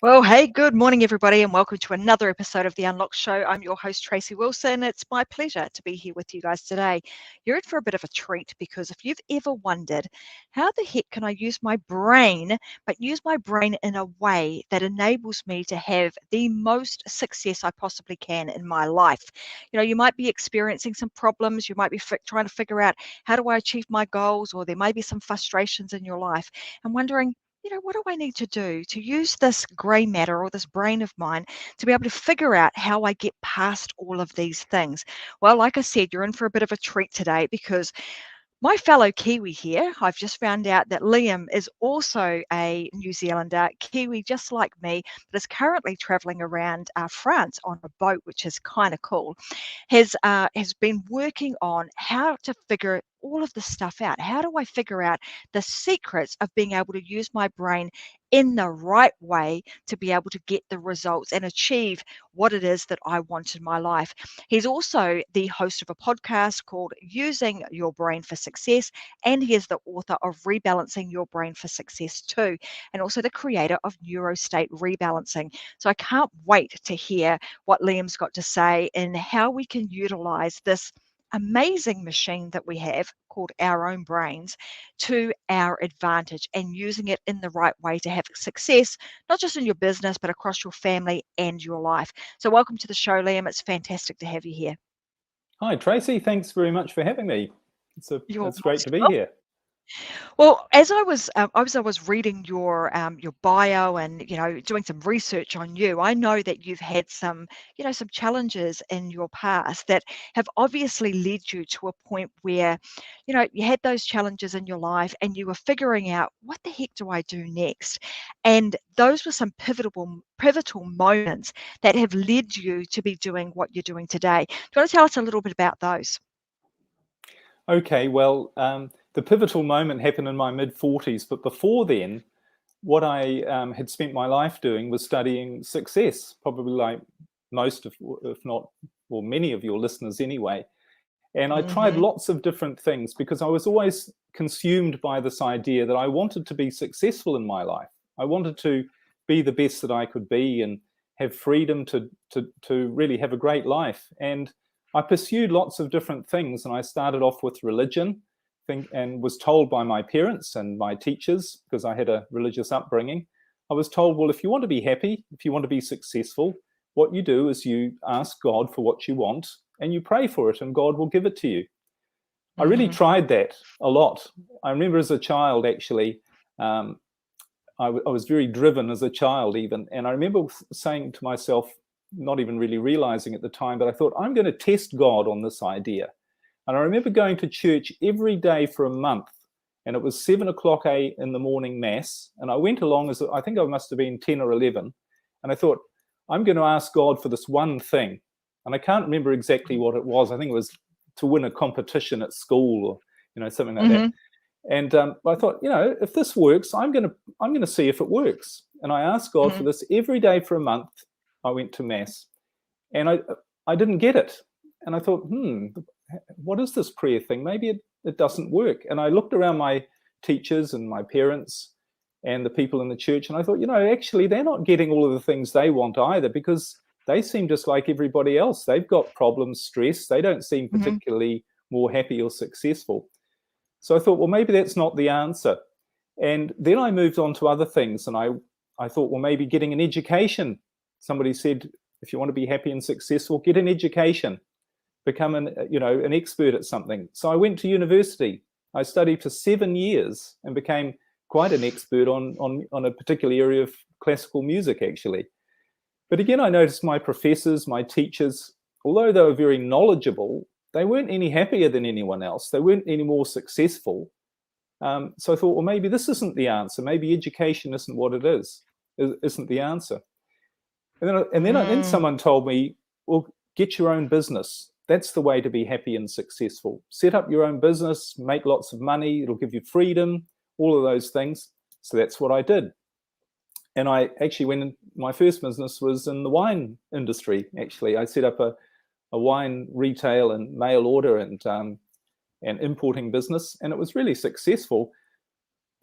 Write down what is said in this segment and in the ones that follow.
Well, hey, good morning, everybody, and welcome to another episode of The Unlocked Show. I'm your host, Tracy Wilson. It's my pleasure to be here with you guys today. You're in for a bit of a treat because if you've ever wondered, how the heck can I use my brain, but use my brain in a way that enables me to have the most success I possibly can in my life? You might be experiencing some problems. You might be trying to figure out how do I achieve my goals, or there may be some frustrations in your life and wondering, what do I need to do to use this gray matter or this brain of mine to be able to figure out how I get past all of these things? Well, like I said, you're in for a bit of a treat today because my fellow Kiwi here, I've just found out that Liam is also a New Zealander, Kiwi just like me, but is currently traveling around France on a boat, which is kind of cool. Has been working on how to figure all of this stuff out. How do I figure out the secrets of being able to use my brain in the right way to be able to get the results and achieve what it is that I want in my life? He's also the host of a podcast called Using Your Brain for Success, and he is the author of Rebalancing Your Brain for Success too, and also the creator of Neurostate Rebalancing. So I can't wait to hear what Liam's got to say and how we can utilize this amazing machine that we have called our own brains to our advantage and using it in the right way to have success, not just in your business, but across your family and your life. So welcome to the show, Liam. It's fantastic to have you here. Hi, Tracy. Thanks very much for having me. You're It's great most to be welcome. here. Well, as I was reading your bio and doing some research on you, I know that you've had some challenges in your past that have obviously led you to a point where you had those challenges in your life and you were figuring out what the heck do I do next, and those were some pivotal moments that have led you to be doing what you're doing today. Do you want to tell us a little bit about those? Okay, well, the pivotal moment happened in my mid-40s, but before then, what I had spent my life doing was studying success, probably like most of, if not, well, many of your listeners anyway. And I tried Hmm. lots of different things because I was always consumed by this idea that I wanted to be successful in my life. I wanted to be the best that I could be and have freedom to really have a great life. And I pursued lots of different things. And I started off with religion, and was told by my parents and my teachers, because I had a religious upbringing, I was told, well, if you want to be happy, if you want to be successful, what you do is you ask God for what you want and you pray for it and God will give it to you. I really Hmm. tried that a lot. I remember as a child, actually, um, I was very driven as a child even. And I remember saying to myself, not even really realizing at the time, but I thought, I'm going to test God on this idea. And I remember going to church every day for a month. And it was 7 o'clock in the morning mass. And I went along as I think I must have been 10 or 11. And I thought, I'm going to ask God for this one thing. And I can't remember exactly what it was. I think it was to win a competition at school or something like that. Hmm. And I thought, if this works, I'm going to see if it works. And I asked God for Hmm. this every day for a month. I went to mass, and I didn't get it. And I thought, what is this prayer thing? Maybe it doesn't work. And I looked around my teachers and my parents and the people in the church, and I thought, actually, they're not getting all of the things they want either, because they seem just like everybody else. They've got problems, stress. They don't seem Hmm. particularly more happy or successful. So I thought, well, maybe that's not the answer. And then I moved on to other things, and I thought, well, maybe getting an education. Somebody said, if you want to be happy and successful, get an education, become an expert at something. So I went to university. I studied for 7 years and became quite an expert on a particular area of classical music, actually. But again, I noticed my professors, my teachers, although they were very knowledgeable, they weren't any happier than anyone else. They weren't any more successful. So I thought, well, maybe this isn't the answer. Maybe education isn't what it is, isn't the answer. And then someone told me, well, get your own business. That's the way to be happy and successful. Set up your own business, make lots of money. It'll give you freedom, all of those things. So that's what I did. And I actually my first business was in the wine industry. Actually, I set up a wine retail and mail order and importing business, and it was really successful.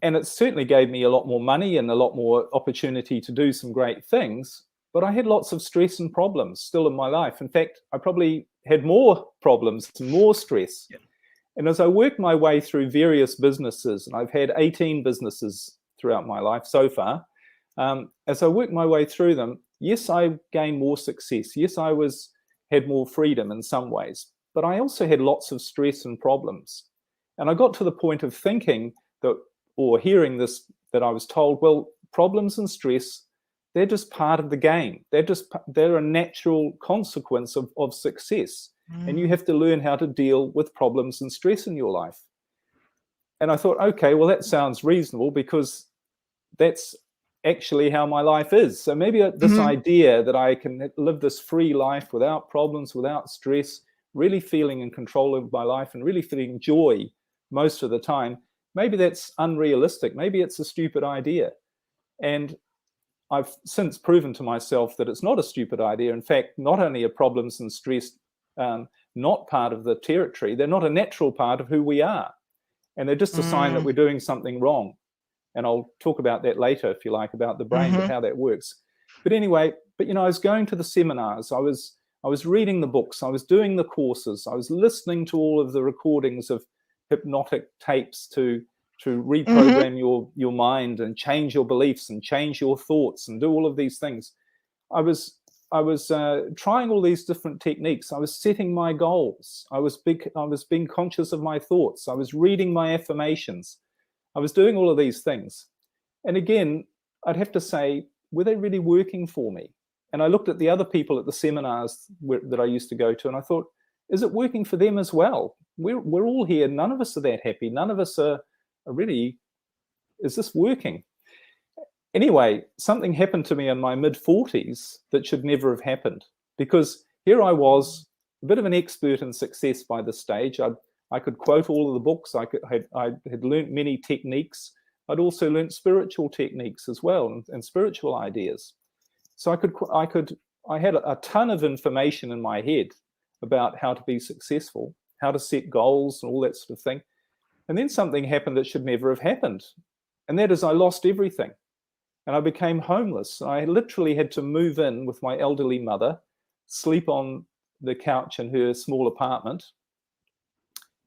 And it certainly gave me a lot more money and a lot more opportunity to do some great things. But I had lots of stress and problems still in my life. In fact, I probably had more problems and more stress. Yeah. And as I worked my way through various businesses, and I've had 18 businesses throughout my life so far, as I worked my way through them, yes, I gained more success. Yes, I had more freedom in some ways, but I also had lots of stress and problems. And I got to the point of thinking that, or hearing this, that I was told, well, problems and stress, they're just part of the game. They're a natural consequence of success. And you have to learn how to deal with problems and stress in your life. And I thought, okay, well, that sounds reasonable, because that's actually how my life is. So maybe this idea that I can live this free life without problems, without stress, really feeling in control of my life and really feeling joy most of the time, maybe that's unrealistic. Maybe it's a stupid idea. And I've since proven to myself that it's not a stupid idea. In fact, not only are problems and stress not part of the territory, they're not a natural part of who we are. And they're just a sign that we're doing something wrong. And I'll talk about that later, if you like, about the brain, but how that works. But anyway, I was going to the seminars, I was reading the books, I was doing the courses, I was listening to all of the recordings of hypnotic tapes to reprogram your mind and change your beliefs and change your thoughts and do all of these things. I was trying all these different techniques. I was setting my goals. I was being conscious of my thoughts. I was reading my affirmations. I was doing all of these things. And again, I'd have to say, were they really working for me? And I looked at the other people at the seminars that I used to go to, and I thought, is it working for them as well? We're all here. None of us are that happy. None of us are really, is this working? Anyway, something happened to me in my mid-40s that should never have happened, because here I was, a bit of an expert in success by this stage. I could quote all of the books. I had learned many techniques. I'd also learned spiritual techniques as well, and spiritual ideas. So I had a ton of information in my head about how to be successful, how to set goals and all that sort of thing. And then something happened that should never have happened. And that is, I lost everything. And I became homeless. I literally had to move in with my elderly mother, sleep on the couch in her small apartment,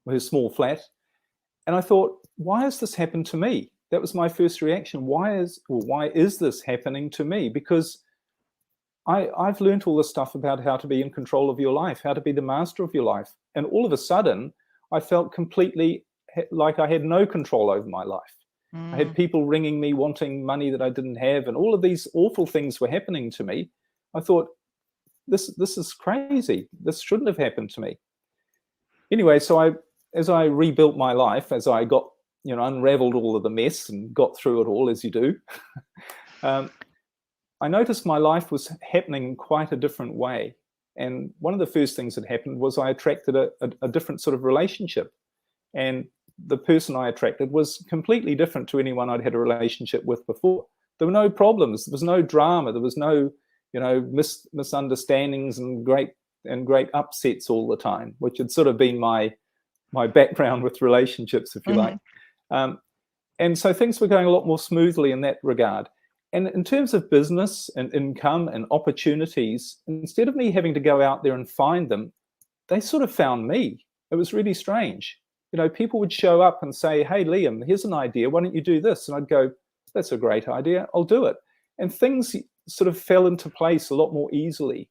her small flat. And I thought, why has this happened to me? That was my first reaction. Why is this happening to me? Because I've learned all this stuff about how to be in control of your life, how to be the master of your life. And all of a sudden, I felt completely like I had no control over my life. I had people ringing me wanting money that I didn't have, and all of these awful things were happening to me. I thought, this is crazy. This shouldn't have happened to me. Anyway, so as I rebuilt my life, as I got, unraveled all of the mess and got through it all, as you do, I noticed my life was happening in quite a different way. And one of the first things that happened was I attracted a different sort of relationship. And the person I attracted was completely different to anyone I'd had a relationship with before. There were no problems. There was no drama. There was no, misunderstandings and great upsets all the time, which had sort of been my background with relationships, if you like. And so things were going a lot more smoothly in that regard. And in terms of business and income and opportunities, instead of me having to go out there and find them, they sort of found me. It was really strange. People would show up and say, hey, Liam, here's an idea. Why don't you do this? And I'd go, that's a great idea. I'll do it. And things sort of fell into place a lot more easily.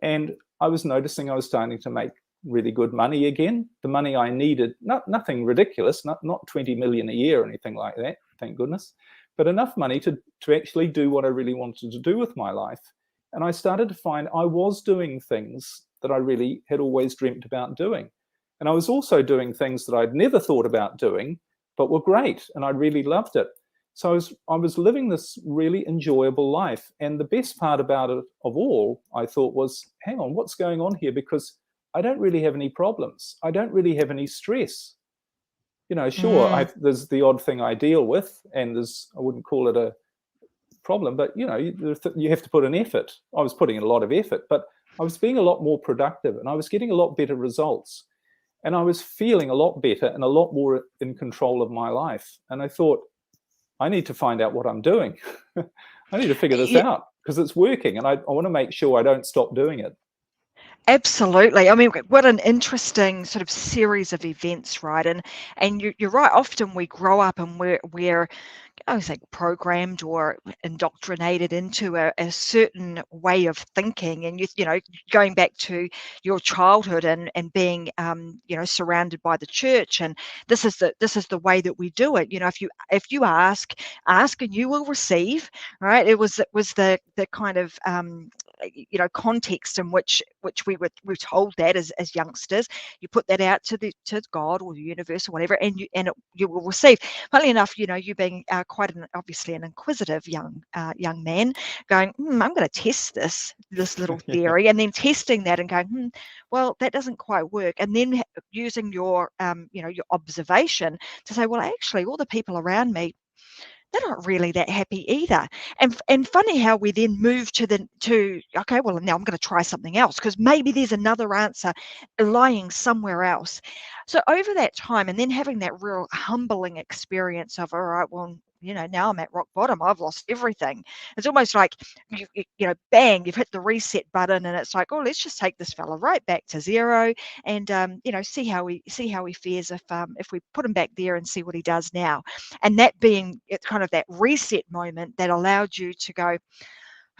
And I was noticing I was starting to make really good money again. The money I needed, nothing ridiculous, not 20 million a year or anything like that, thank goodness, but enough money to actually do what I really wanted to do with my life. And I started to find I was doing things that I really had always dreamt about doing. And I was also doing things that I'd never thought about doing, but were great, and I really loved it. So I was living this really enjoyable life. And the best part about it of all, I thought, was, hang on, what's going on here? Because I don't really have any problems. I don't really have any stress. Sure, there's the odd thing I deal with, and I wouldn't call it a problem, but, you have to put an effort. I was putting in a lot of effort, but I was being a lot more productive, and I was getting a lot better results. And I was feeling a lot better and a lot more in control of my life. And I thought, I need to find out what I'm doing. I need to figure this out because it's working, and I want to make sure I don't stop doing it. Absolutely. I mean, what an interesting sort of series of events, right? And you're right. Often we grow up and we're I was like programmed or indoctrinated into a certain way of thinking, and you know, going back to your childhood and being surrounded by the church, and this is the way that we do it. You know, if you ask and you will receive, right? It was the kind of context in which we were told that as youngsters. You put that out to God or the universe or whatever, and you will receive. Funnily enough, you know, you being quite obviously an inquisitive young man, going, I'm going to test this little theory, and then testing that and going, well, that doesn't quite work, and then using your your observation to say, well, actually, all the people around me, they're not really that happy either. And funny how we then move to okay, well, now I'm going to try something else because maybe there's another answer lying somewhere else. So over that time, and then having that real humbling experience of, all right, well, you know, now I'm at rock bottom. I've lost everything. It's almost like bang, you've hit the reset button, and it's like, oh, let's just take this fella right back to zero, and see how he fares if we put him back there and see what he does now. And that being, it's kind of that reset moment that allowed you to go,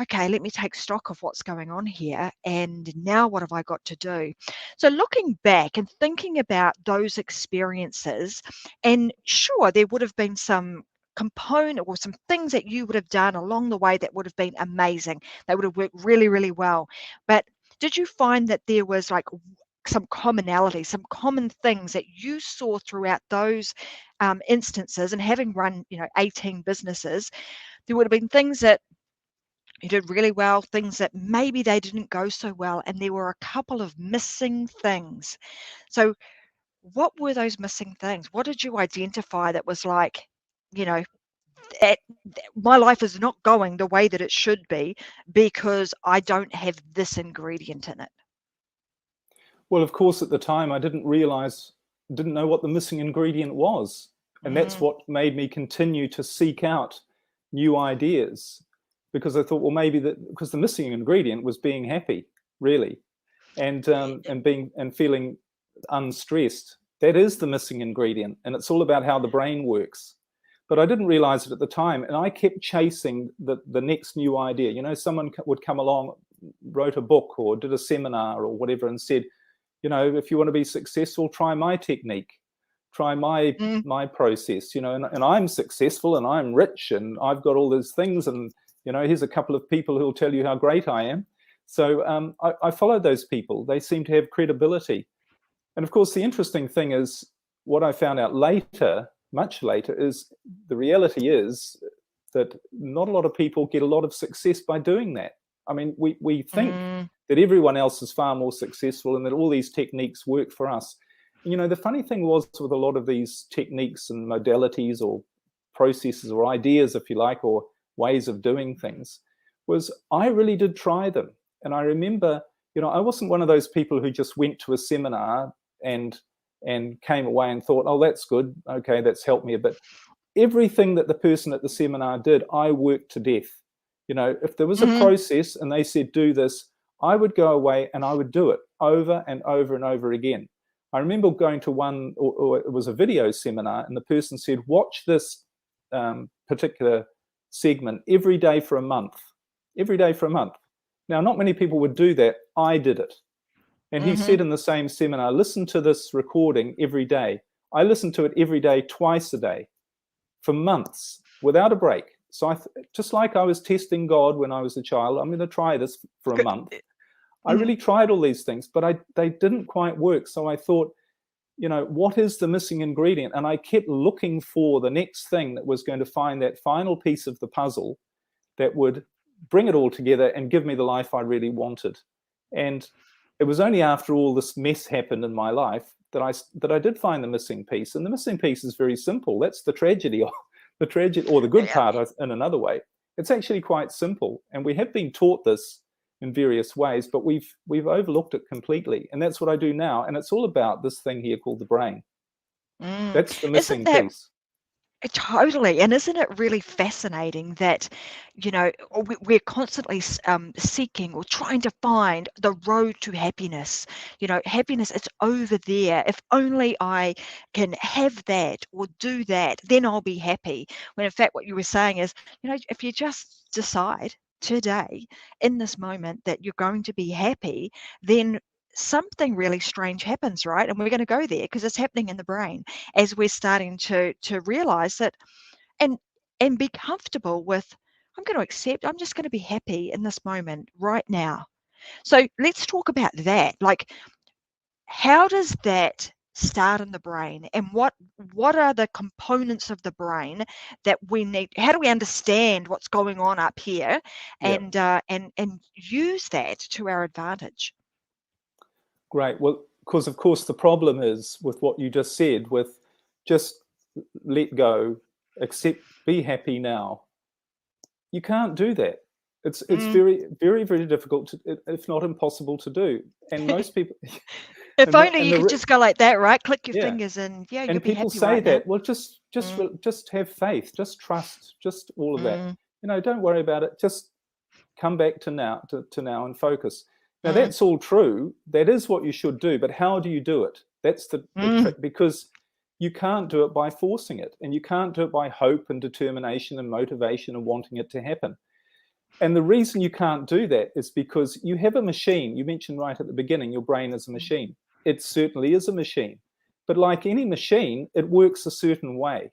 okay, let me take stock of what's going on here, and now what have I got to do? So looking back and thinking about those experiences, and sure, there would have been some component or some things that you would have done along the way that would have been amazing. They would have worked really, really well. But did you find that there was like some commonality, some common things that you saw throughout those instances? And having run, 18 businesses, there would have been things that you did really well, things that maybe they didn't go so well, and there were a couple of missing things. So what were those missing things? What did you identify that was like, you know, my life is not going the way that it should be because I don't have this ingredient in it? Well, of course, at the time, I didn't know what the missing ingredient was. And that's what made me continue to seek out new ideas, because I thought, well, maybe because the missing ingredient was being happy, really, and feeling unstressed. That is the missing ingredient, and it's all about how the brain works. But I didn't realize it at the time, and I kept chasing the next new idea. You know, someone would come along, wrote a book or did a seminar or whatever, and said, you know, if you want to be successful, try my technique, try my process, you know, and I'm successful and I'm rich and I've got all these things, and, you know, here's a couple of people who'll tell you how great I am. So I followed those people. They seem to have credibility. And of course, the interesting thing is, what I found out later, much later, is the reality is that not a lot of people get a lot of success by doing that. I mean, we think that everyone else is far more successful and that all these techniques work for us. You know, the funny thing was, with a lot of these techniques and modalities or processes or ideas, if you like, or ways of doing things, was I really did try them. And I remember, you know, I wasn't one of those people who just went to a seminar and came away and thought, oh, that's good, okay, that's helped me a bit. Everything that the person at the seminar did, I worked to death. You know, if there was a process and they said, do this, I would go away and I would do it over and over and over again. I remember going to one, or it was a video seminar, and the person said, watch this particular segment every day for a month. Every day for a month. Now, not many people would do that. I did it. And he said in the same seminar, listen to this recording every day. I listened to it every day, twice a day, for months, without a break. So just like I was testing God when I was a child, I'm going to try this for a month. I really tried all these things, but they didn't quite work. So I thought, you know, what is the missing ingredient? And I kept looking for the next thing that was going to find that final piece of the puzzle that would bring it all together and give me the life I really wanted. And it was only after all this mess happened in my life that I did find the missing piece. And the missing piece is very simple. That's the tragedy, the good part in another way. It's actually quite simple. And we have been taught this in various ways, but we've overlooked it completely. And that's what I do now. And it's all about this thing here called the brain. That's the missing piece. Totally. And isn't it really fascinating that, we're constantly seeking or trying to find the road to happiness? Happiness, it's over there. If only I can have that or do that, then I'll be happy. When in fact, what you were saying is, if you just decide today in this moment that you're going to be happy, then something really strange happens, right? And we're going to go there because it's happening in the brain as we're starting to realize that, and be comfortable with, I'm going to accept, I'm just going to be happy in this moment right now. So let's talk about that. Like, how does that start in the brain, and what are the components of the brain that we need? How do we understand what's going on up here, Yeah. and use that to our advantage? Great. Well, because of course the problem is with what you just said, with just let go, accept, be happy now. You can't do that. It's very, very, very difficult to, if not impossible to do. And most people, If and only you could just go like that, right? Click your yeah. fingers and you'll And be people happy say right that, now. well, just have faith, just trust, just all of that. Mm. Don't worry about it. Just come back to now, to now, and focus. Now, Mm. that's all true. That is what you should do. But how do you do it? That's the trick, because you can't do it by forcing it, and you can't do it by hope and determination and motivation and wanting it to happen. And the reason you can't do that is because you have a machine. You mentioned right at the beginning, your brain is a machine. It certainly is a machine. But like any machine, it works a certain way,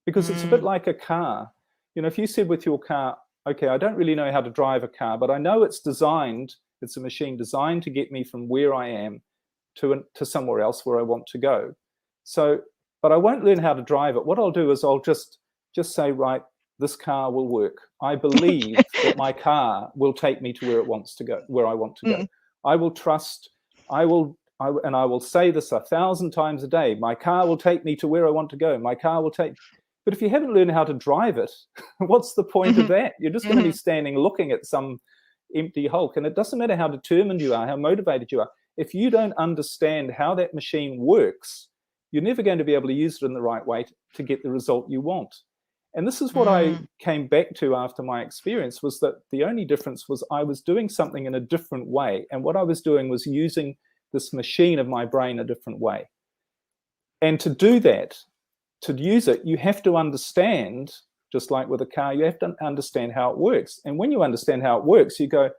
because it's a bit like a car. If you said with your car, okay, I don't really know how to drive a car, but I know it's a machine designed to get me from where I am to somewhere else where I want to go. So, but I won't learn how to drive it. What I'll do is I'll just say, right, this car will work. I believe that my car will take me to where it wants to go, where I want to go. I will trust, and I will say this 1,000 times a day, my car will take me to where I want to go. My car will take. But if you haven't learned how to drive it, what's the point of that? You're just going to be standing looking at some empty hulk. And it doesn't matter how determined you are, how motivated you are. If you don't understand how that machine works, you're never going to be able to use it in the right way to get the result you want. And this is what I came back to after my experience, was that the only difference was I was doing something in a different way. And what I was doing was using this machine of my brain a different way. And to do that, to use it, you have to understand, just like with a car, you have to understand how it works. And when you understand how it works, you go,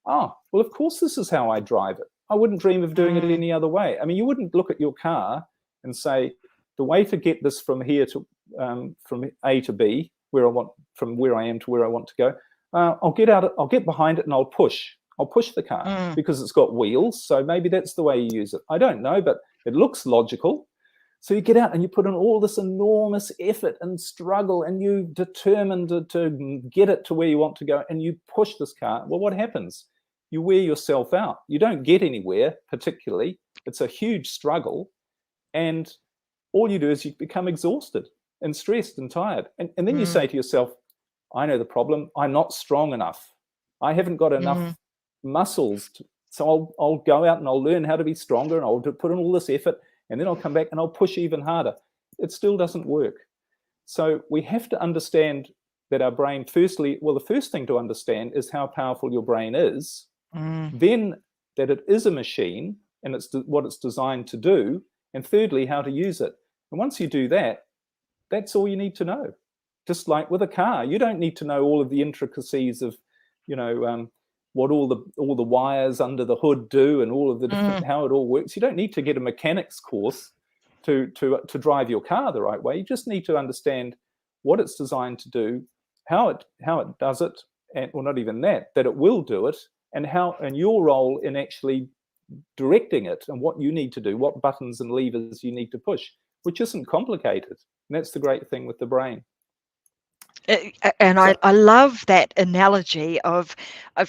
oh, well, of course, this is how I drive it. I wouldn't dream of doing it any other way. I mean, you wouldn't look at your car and say, the way to get this from here to from A to B, from where I am to where I want to go, I'll get behind it and I'll push the car because it's got wheels. So maybe that's the way you use it. I don't know, but it looks logical. So you get out and you put in all this enormous effort and struggle, and you determined to get it to where you want to go, and you push this car. Well, what happens? You wear yourself out. You don't get anywhere particularly. It's a huge struggle, and all you do is you become exhausted and stressed and tired. And then you say to yourself, I know the problem. I'm not strong enough. I haven't got enough muscles. So I'll go out and I'll learn how to be stronger, and I'll put in all this effort, and then I'll come back and I'll push even harder. It still doesn't work. So we have to understand that our brain, the first thing to understand is how powerful your brain is, then that it is a machine and it's what it's designed to do, and thirdly, how to use it. And once you do that, that's all you need to know. Just like with a car, you don't need to know all of the intricacies of, what all the wires under the hood do and all of the different how it all works. You don't need to get a mechanics course to drive your car the right way. You just need to understand what it's designed to do, how it does it, and or not even that it will do it, and your role in actually directing it, and what you need to do, what buttons and levers you need to push, which isn't complicated. And that's the great thing with the brain. And I love that analogy of a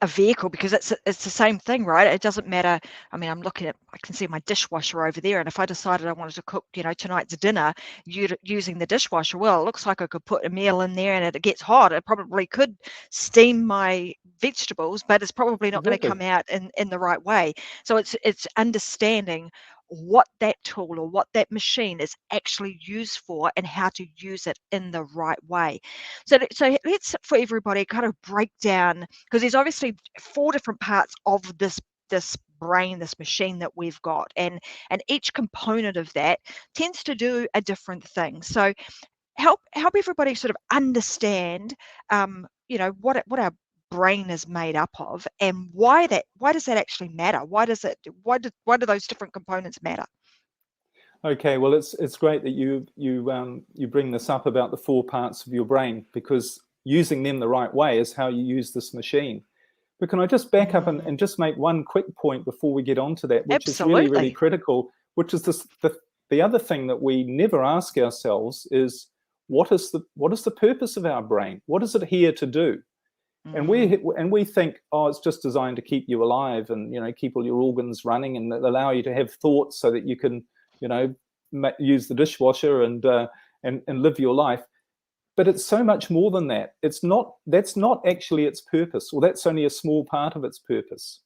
vehicle, because it's the same thing, right? It doesn't matter. I mean, I can see my dishwasher over there, and if I decided I wanted to cook, tonight's dinner using the dishwasher, well, it looks like I could put a meal in there, and it gets hot. It probably could steam my vegetables, but it's probably not going to come out in the right way. So it's understanding what that tool or what that machine is actually used for and how to use it in the right way. So let's, for everybody, kind of break down, because there's obviously 4 different parts of this brain, this machine that we've got, and each component of that tends to do a different thing. So help everybody sort of understand, what our brain is made up of, and why does that actually matter? Why do those different components matter? Okay, well, it's great that you bring this up about the 4 parts of your brain, because using them the right way is how you use this machine. But can I just back up and just make one quick point before we get on to that, which Absolutely. is really, really critical, which is the other thing that we never ask ourselves is, what is the purpose of our brain? What is it here to do? And we think, oh, it's just designed to keep you alive and keep all your organs running and allow you to have thoughts so that you can use the dishwasher and live your life. But it's so much more than that. That's not actually its purpose, or that's only a small part of its purpose.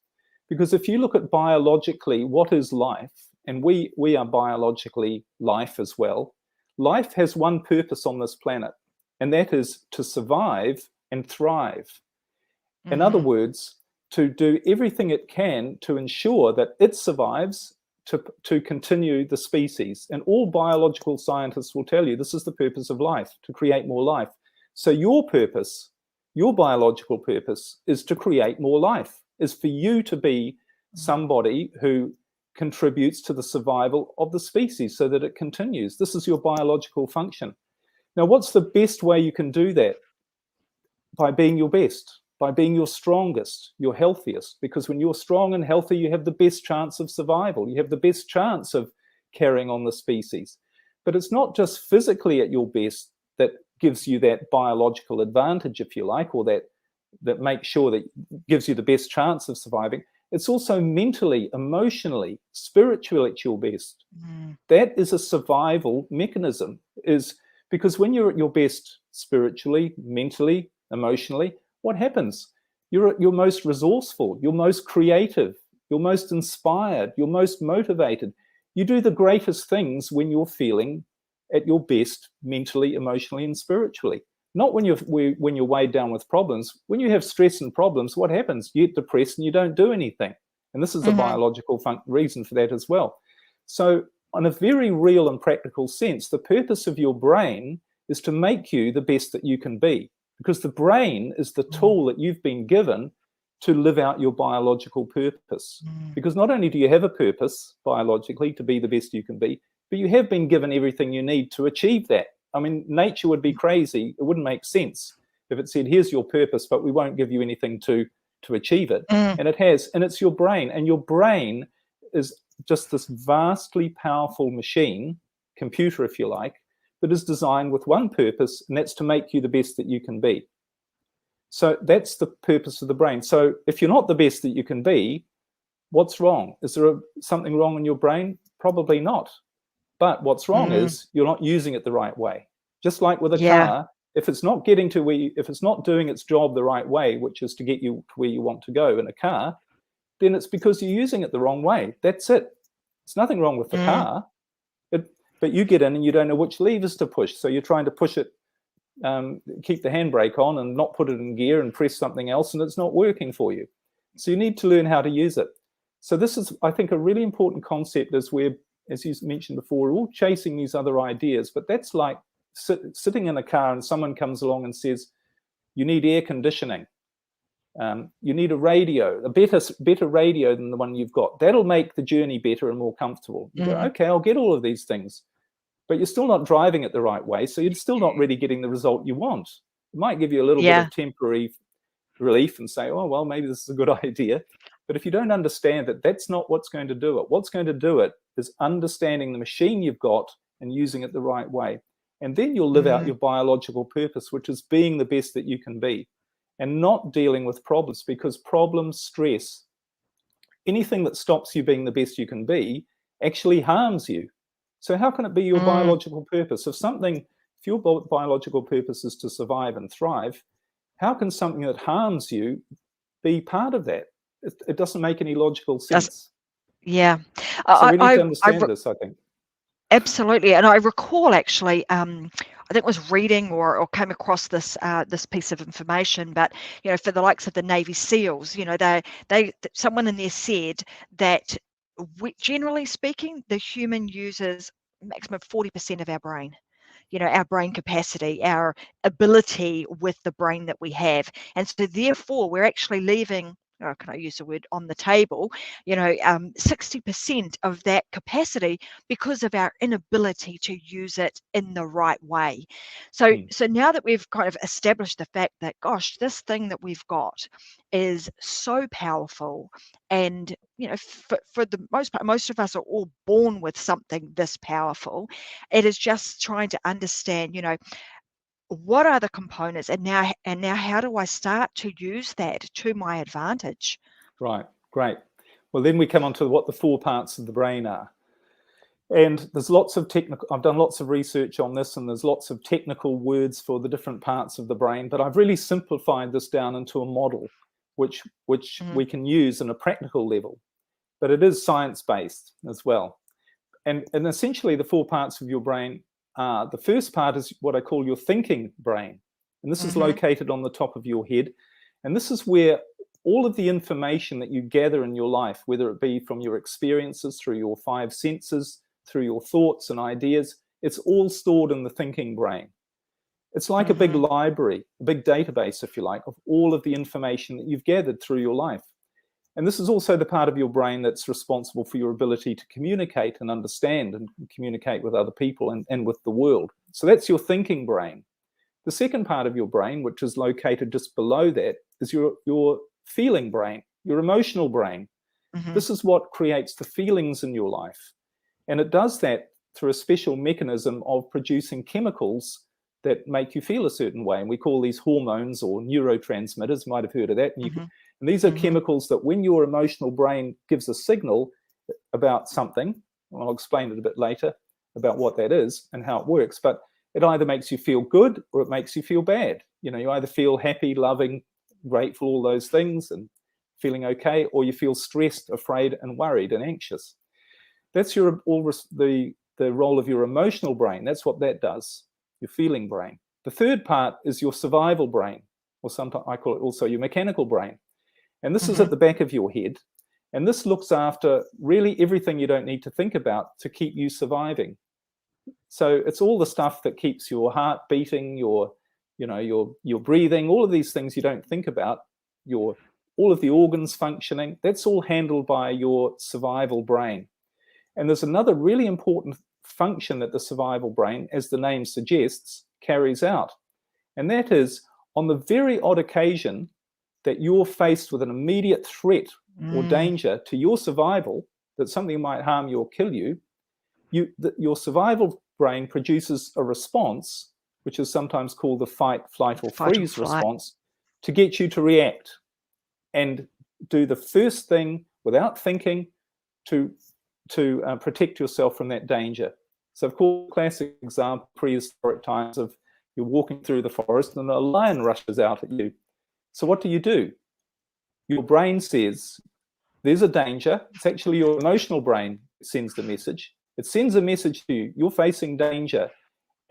Because if you look at biologically what is life, and we are biologically life as well, life has one purpose on this planet, and that is to survive and thrive. In other words, to do everything it can to ensure that it survives, to continue the species. And all biological scientists will tell you this is the purpose of life, to create more life. So your purpose, your biological purpose, is to create more life, is for you to be somebody who contributes to the survival of the species so that it continues. This is your biological function. Now, what's the best way you can do that? By being your best, by being your strongest, your healthiest, because when you're strong and healthy, you have the best chance of survival. You have the best chance of carrying on the species. But it's not just physically at your best that gives you that biological advantage, if you like, or that makes sure that gives you the best chance of surviving. It's also mentally, emotionally, spiritually at your best. That is a survival mechanism, is because when you're at your best spiritually, mentally, emotionally, what happens? You're most resourceful, you're most creative, you're most inspired, you're most motivated. You do the greatest things when you're feeling at your best mentally, emotionally, and spiritually. Not when you're weighed down with problems. When you have stress and problems, what happens? You get depressed and you don't do anything. And this is a biological reason for that as well. So on a very real and practical sense, the purpose of your brain is to make you the best that you can be. Because the brain is the tool that you've been given to live out your biological purpose. Because not only do you have a purpose biologically to be the best you can be, but you have been given everything you need to achieve that. I mean, nature would be crazy. It wouldn't make sense if it said, here's your purpose, but we won't give you anything to achieve it. And it has, and it's your brain. And your brain is just this vastly powerful machine, computer, if you like, that is designed with one purpose, and that's to make you the best that you can be. So that's the purpose of the brain. So if you're not the best that you can be, what's wrong? Is there something wrong in your brain? Probably not. But what's wrong is you're not using it the right way. Just like with a car, if it's not getting to if it's not doing its job the right way, which is to get you to where you want to go in a car, then it's because you're using it the wrong way. That's it. There's nothing wrong with the car. But you get in and you don't know which levers to push. So you're trying to push it, keep the handbrake on and not put it in gear and press something else, and it's not working for you. So you need to learn how to use it. So this is, I think, a really important concept as you mentioned before, we're all chasing these other ideas, but that's like sitting in a car and someone comes along and says, you need air conditioning. You need a radio, a better radio than the one you've got. That'll make the journey better and more comfortable. You go, okay, I'll get all of these things. But you're still not driving it the right way, so you're still not really getting the result you want. It might give you a little bit of temporary relief and say, oh, well, maybe this is a good idea. But if you don't understand that that's not what's going to do it, what's going to do it is understanding the machine you've got and using it the right way. And then you'll live out your biological purpose, which is being the best that you can be and not dealing with problems, because problems, stress, anything that stops you being the best you can be actually harms you. So how can it be your biological purpose? If your biological purpose is to survive and thrive, how can something that harms you be part of that? It doesn't make any logical sense. Yeah. So we need to I understand this, I think. Absolutely, and I recall actually, I think it was reading or came across this piece of information, but for the likes of the Navy SEALs, someone in there said that generally speaking, the human uses maximum 40% of our brain. Our brain capacity, our ability with the brain that we have. And so therefore we're actually leaving, can I use the word, on the table, 60% of that capacity because of our inability to use it in the right way. So now that we've kind of established the fact that, gosh, this thing that we've got is so powerful, and for the most part, most of us are all born with something this powerful. It is just trying to understand, what are the components, and now how do I start to use that to my advantage? Right, great. Well, then we come on to what the 4 parts of the brain are. And there's lots of I've done lots of research on this, and there's lots of technical words for the different parts of the brain, but I've really simplified this down into a model which we can use in a practical level, but it is science-based as well. And essentially the 4 parts of your brain are, the first part is what I call your thinking brain. And this is located on the top of your head. And this is where all of the information that you gather in your life, whether it be from your experiences, through your 5 senses, through your thoughts and ideas, it's all stored in the thinking brain. It's like a big library, a big database, if you like, of all of the information that you've gathered through your life. And this is also the part of your brain that's responsible for your ability to communicate and understand and communicate with other people and with the world. So that's your thinking brain. The second part of your brain, which is located just below that, is your feeling brain, your emotional brain. This is what creates the feelings in your life. And it does that through a special mechanism of producing chemicals that make you feel a certain way. And we call these hormones or neurotransmitters. You might have heard of that. And these are chemicals that when your emotional brain gives a signal about something, and I'll explain it a bit later about what that is and how it works, but it either makes you feel good or it makes you feel bad. You either feel happy, loving, grateful, all those things, and feeling okay, or you feel stressed, afraid, and worried and anxious. That's the role of your emotional brain. That's what that does, your feeling brain. The third part is your survival brain, or sometimes I call it also your mechanical brain. And this is at the back of your head. And this looks after really everything you don't need to think about to keep you surviving. So it's all the stuff that keeps your heart beating, your breathing, all of these things you don't think about, all of the organs functioning. That's all handled by your survival brain. And there's another really important function that the survival brain, as the name suggests, carries out. And that is, on the very odd occasion that you're faced with an immediate threat or danger to your survival, that something might harm you or kill you, your survival brain produces a response, which is sometimes called the fight, flight, or freeze response, to get you to react and do the first thing without thinking to protect yourself from that danger. So, of course, classic example, prehistoric times, of you're walking through the forest and a lion rushes out at you. So what do? Your brain says, there's a danger. It's actually your emotional brain that sends the message. It sends a message to you. You're facing danger.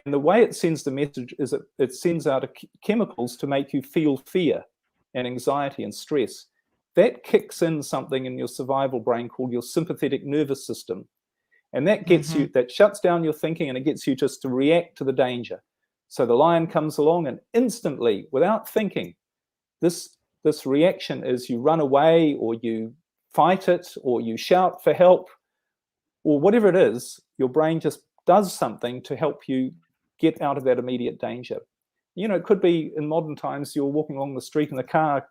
And the way it sends the message is it sends out chemicals to make you feel fear and anxiety and stress. That kicks in something in your survival brain called your sympathetic nervous system. And that gets you, that shuts down your thinking, and it gets you just to react to the danger. So the lion comes along, and instantly, without thinking, this reaction is you run away, or you fight it, or you shout for help, or whatever it is. Your brain just does something to help you get out of that immediate danger. It could be in modern times, you're walking along the street and the car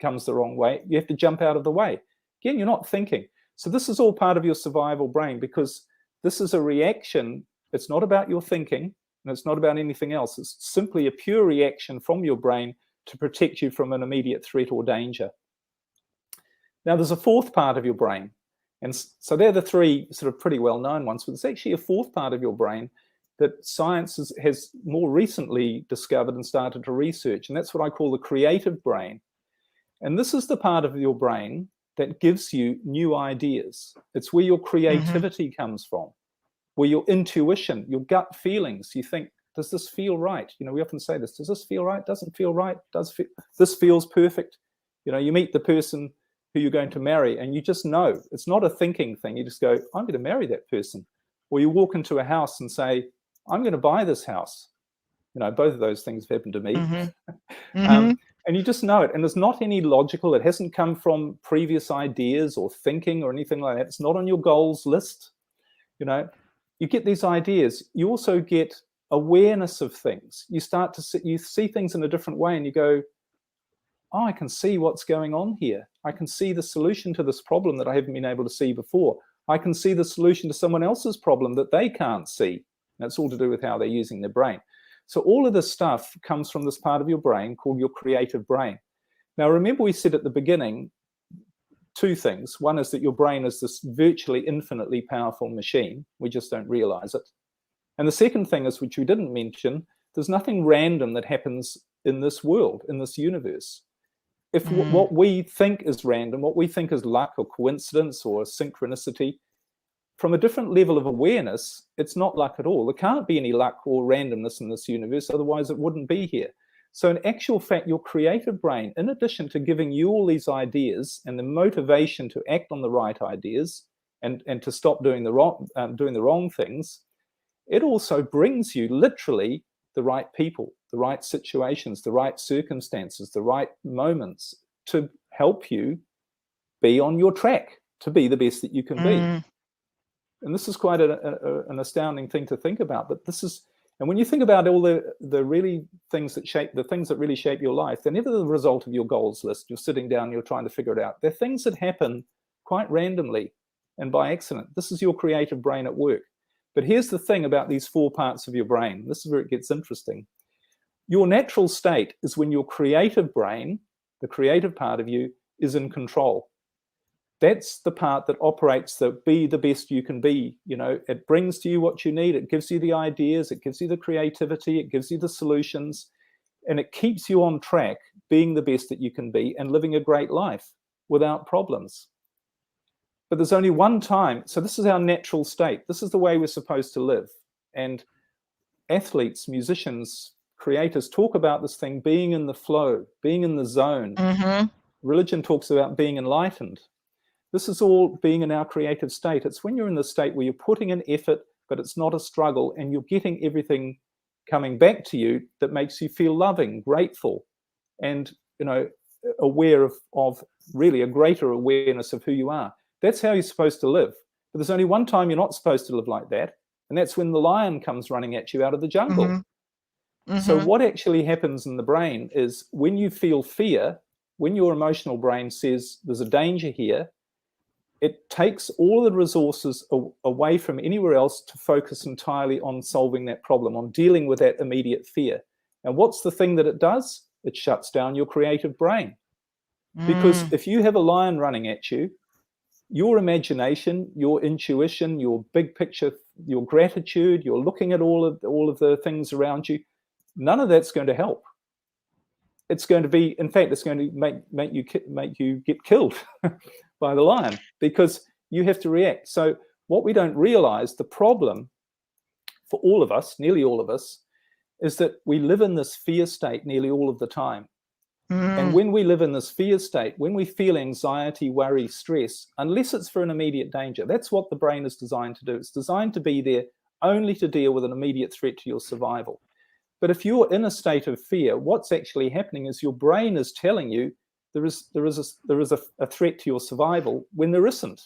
comes the wrong way. You have to jump out of the way. Again, you're not thinking. So this is all part of your survival brain, because this is a reaction. It's not about your thinking, and it's not about anything else. It's simply a pure reaction from your brain to protect you from an immediate threat or danger. Now, there's a fourth part of your brain. And so they're the 3 sort of pretty well-known ones, but there's actually a fourth part of your brain that science has more recently discovered and started to research, and that's what I call the creative brain. And this is the part of your brain that gives you new ideas. It's where your creativity comes from, where your intuition, your gut feelings, you think, does this feel right? You know, we often say this, does this feel right? Doesn't feel right? This feels perfect. You know, you meet the person who you're going to marry and you just know. It's not a thinking thing. You just go, I'm going to marry that person. Or you walk into a house and say, I'm going to buy this house. You know, both of those things have happened to me. And you just know it. And there's not any logical, it hasn't come from previous ideas or thinking or anything like that. It's not on your goals list. You know, you get these ideas. You also get awareness of things. You start to see things in a different way and you go, oh, I can see what's going on here. I can see the solution to this problem that I haven't been able to see before. I can see the solution to someone else's problem that they can't see. That's all to do with how they're using their brain. So all of this stuff comes from this part of your brain called your creative brain. Now, remember we said at the beginning, two things. One is that your brain is this virtually infinitely powerful machine. We just don't realize it. And the second thing is, which we didn't mention, there's nothing random that happens in this world, in this universe. If what we think is random, what we think is luck or coincidence or synchronicity, from a different level of awareness, it's not luck at all. There can't be any luck or randomness in this universe, otherwise it wouldn't be here. So in actual fact, your creative brain, in addition to giving you all these ideas and the motivation to act on the right ideas and to stop doing the wrong things, it also brings you literally the right people, the right situations, the right circumstances, the right moments to help you be on your track to be the best that you can be. And this is quite an astounding thing to think about. But this is, and when you think about all the really things that really shape your life, they're never the result of your goals list. You're sitting down, you're trying to figure it out. They're things that happen quite randomly and by accident. This is your creative brain at work. But here's the thing about these four parts of your brain. This is where it gets interesting. Your natural state is when your creative brain, the creative part of you, is in control. That's the part that operates the be the best you can be. You know, it brings to you what you need. It gives you the ideas. It gives you the creativity. It gives you the solutions. And it keeps you on track, being the best that you can be and living a great life without problems. But there's only one time. So this is our natural state. This is the way we're supposed to live. And athletes, musicians, creators talk about this thing, being in the flow, being in the zone. Religion talks about being enlightened. This is all being in our creative state. It's when you're in the state where you're putting in effort, but it's not a struggle, and you're getting everything coming back to you that makes you feel loving, grateful, and, you know, aware of really a greater awareness of who you are. That's how you're supposed to live. But there's only one time you're not supposed to live like that, and that's when the lion comes running at you out of the jungle. So what actually happens in the brain is when you feel fear, when your emotional brain says there's a danger here, it takes all the resources away from anywhere else to focus entirely on solving that problem, on dealing with that immediate fear. And what's the thing that it does? It shuts down your creative brain. Because if you have a lion running at you, your imagination, your intuition, your big picture, your gratitude, you're looking at all of the things around you, none of that's going to help. It's going to be, in fact, it's going to make you get killed by the lion, because you have to react. So what we don't realize, the problem for all of us, nearly all of us, is that we live in this fear state nearly all of the time. And when we live in this fear state, when we feel anxiety, worry, stress, unless it's for an immediate danger, that's what the brain is designed to do. It's designed to be there only to deal with an immediate threat to your survival. But if you're in a state of fear, what's actually happening is your brain is telling you there is a threat to your survival when there isn't.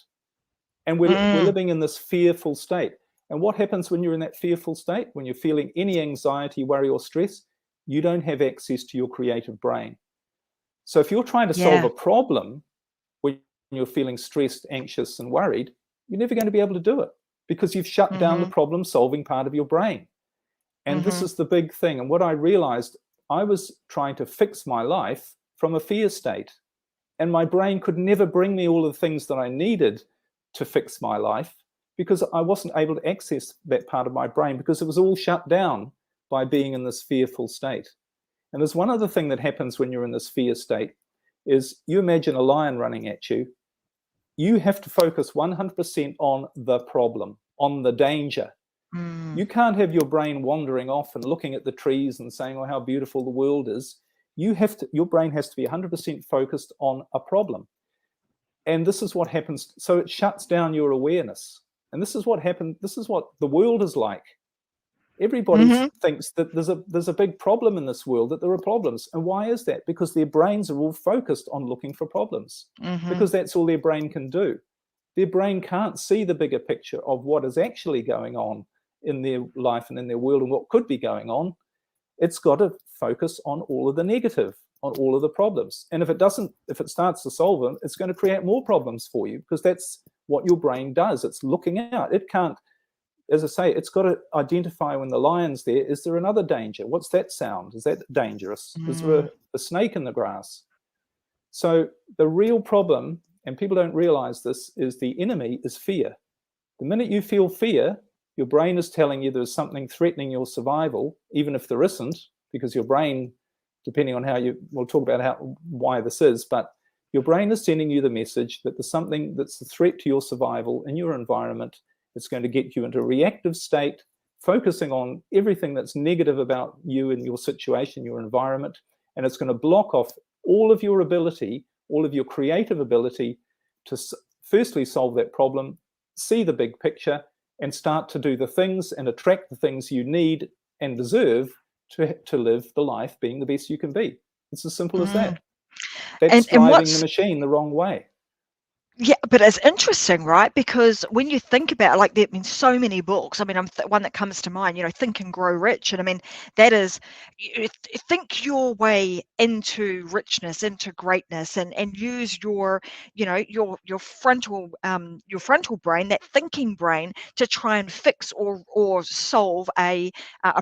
And we're living in this fearful state. And what happens when you're in that fearful state? When you're feeling any anxiety, worry, or stress, you don't have access to your creative brain. So if you're trying to solve a problem when you're feeling stressed, anxious, and worried, you're never going to be able to do it because you've shut down the problem-solving part of your brain. And this is the big thing. And what I realized, I was trying to fix my life from a fear state. And my brain could never bring me all of the things that I needed to fix my life because I wasn't able to access that part of my brain because it was all shut down by being in this fearful state. And there's one other thing that happens when you're in this fear state is you imagine a lion running at you you have to focus 100% on the problem, on the danger. You can't have your brain wandering off and looking at the trees and saying, oh, how beautiful the world is. Your brain has to be 100% focused on a problem. And this is what happens. So it shuts down your awareness. And this is what happened. This is what the world is like. Everybody thinks that there's a big problem in this world, that there are problems. And why is that? Because their brains are all focused on looking for problems, because that's all their brain can do. Their brain can't see the bigger picture of what is actually going on in their life and in their world and what could be going on. It's got to focus on all of the negative, on all of the problems. And if it starts to solve them, it's going to create more problems for you, because that's what your brain does. It's looking out. It can't, as I say, it's got to identify when the lion's there. Is there another danger? What's that sound? Is that dangerous? Is there a snake in the grass? So the real problem, and people don't realize this, is the enemy is fear. The minute you feel fear, your brain is telling you there's something threatening your survival, even if there isn't, because your brain, depending on we'll talk about why this is, but your brain is sending you the message that there's something that's a threat to your survival in your environment. It's going to get you into a reactive state, focusing on everything that's negative about you and your situation, your environment, and it's going to block off all of your ability, all of your creative ability to firstly solve that problem, see the big picture, and start to do the things and attract the things you need and deserve to live the life being the best you can be. It's as simple as that. That's driving the machine the wrong way. Yeah, but it's interesting, right? Because when you think about it, like there have been so many books. I mean, one that comes to mind, Think and Grow Rich. And I mean, that is, think your way into richness, into greatness, and use your frontal brain, that thinking brain, to try and fix or solve a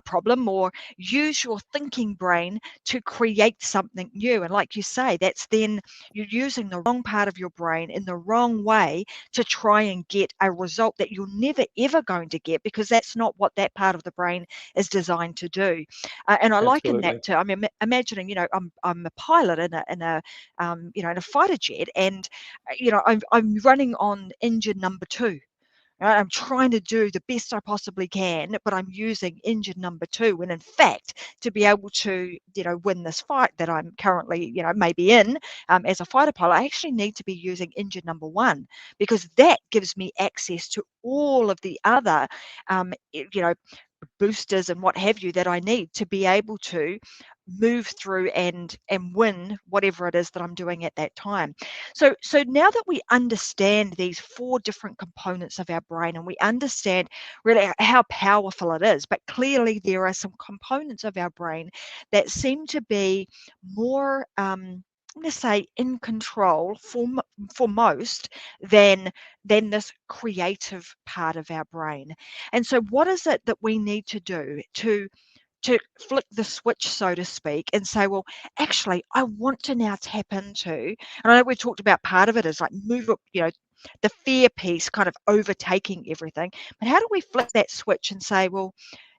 problem, or use your thinking brain to create something new. And like you say, that's then you're using the wrong part of your brain in the wrong way to try and get a result that you're never ever going to get, because that's not what that part of the brain is designed to do. And I liken that to, I mean, imagining, I'm a pilot in a fighter jet, and I'm running on engine number 2. Right? I'm trying to do the best I possibly can, but I'm using engine number 2. And in fact, to be able to, win this fight that I'm currently, maybe in as a fighter pilot, I actually need to be using engine number 1, because that gives me access to all of the other, boosters and what have you that I need to be able to move through and win whatever it is that I'm doing at that time. So now that we understand these 4 different components of our brain, and we understand really how powerful it is, but clearly there are some components of our brain that seem to be more I'm going to say in control for most than this creative part of our brain. And so what is it that we need to do to flick the switch, so to speak, and say, well, actually, I want to now tap into, and I know we talked about part of it is like move up, the fear piece kind of overtaking everything, but how do we flick that switch and say, well,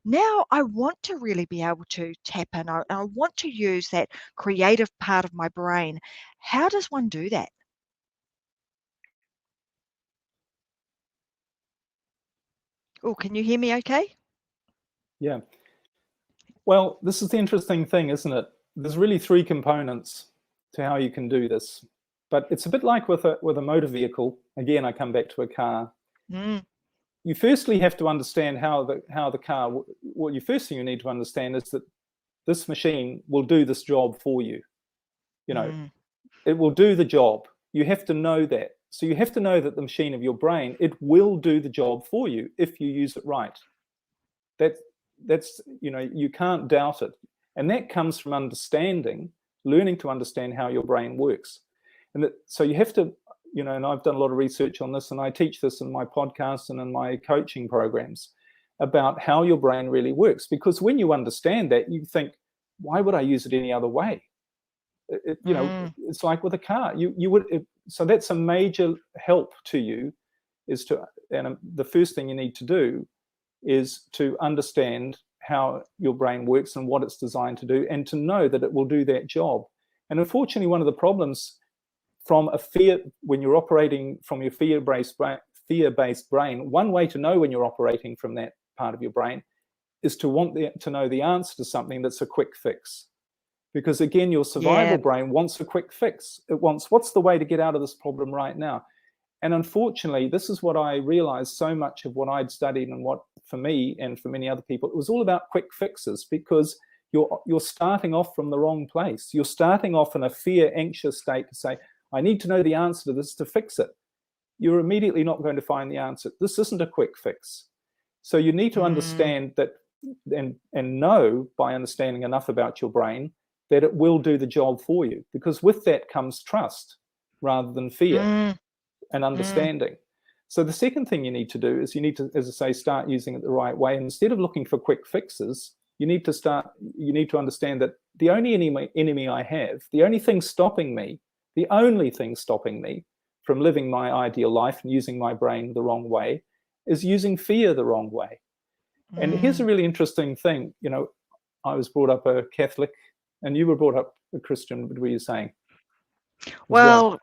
now I want to really be able to tap in, I want to use that creative part of my brain. How does one do that? Oh, can you hear me okay? Yeah. Well, this is the interesting thing, isn't it? There's really 3 components to how you can do this. But it's a bit like with a motor vehicle. Again, I come back to a car. You firstly have to understand how the car, what you first thing you need to understand is that this machine will do this job for you. It will do the job. You have to know that. So you have to know that the machine of your brain, it will do the job for you if you use it right. That's you can't doubt it. And that comes from learning to understand how your brain works. And so you have to, and I've done a lot of research on this, and I teach this in my podcast and in my coaching programs about how your brain really works. Because when you understand that, you think, why would I use it any other way? It's like with a car. So that's a major help to you, and the first thing you need to do is to understand how your brain works and what it's designed to do, and to know that it will do that job. And unfortunately, one of the problems from a fear, when you're operating from your fear-based brain, one way to know when you're operating from that part of your brain is to want to know the answer to something that's a quick fix. Because again, your survival brain wants a quick fix. It wants, what's the way to get out of this problem right now? And unfortunately, this is what I realized so much of what I'd studied, and what for me and for many other people, it was all about quick fixes, because you're starting off from the wrong place. You're starting off in a fear, anxious state to say, I need to know the answer to this to fix it. You're immediately not going to find the answer. This isn't a quick fix. So you need to understand that, and know by understanding enough about your brain that it will do the job for you, because with that comes trust rather than fear and understanding. So the second thing you need to do is you need to, as I say, start using it the right way. Instead of looking for quick fixes, you need to understand that the only enemy I have, the only thing stopping me from living my ideal life and using my brain the wrong way is using fear the wrong way. And here's a really interesting thing. You know, I was brought up a Catholic, and you were brought up a Christian. What were you saying? Well,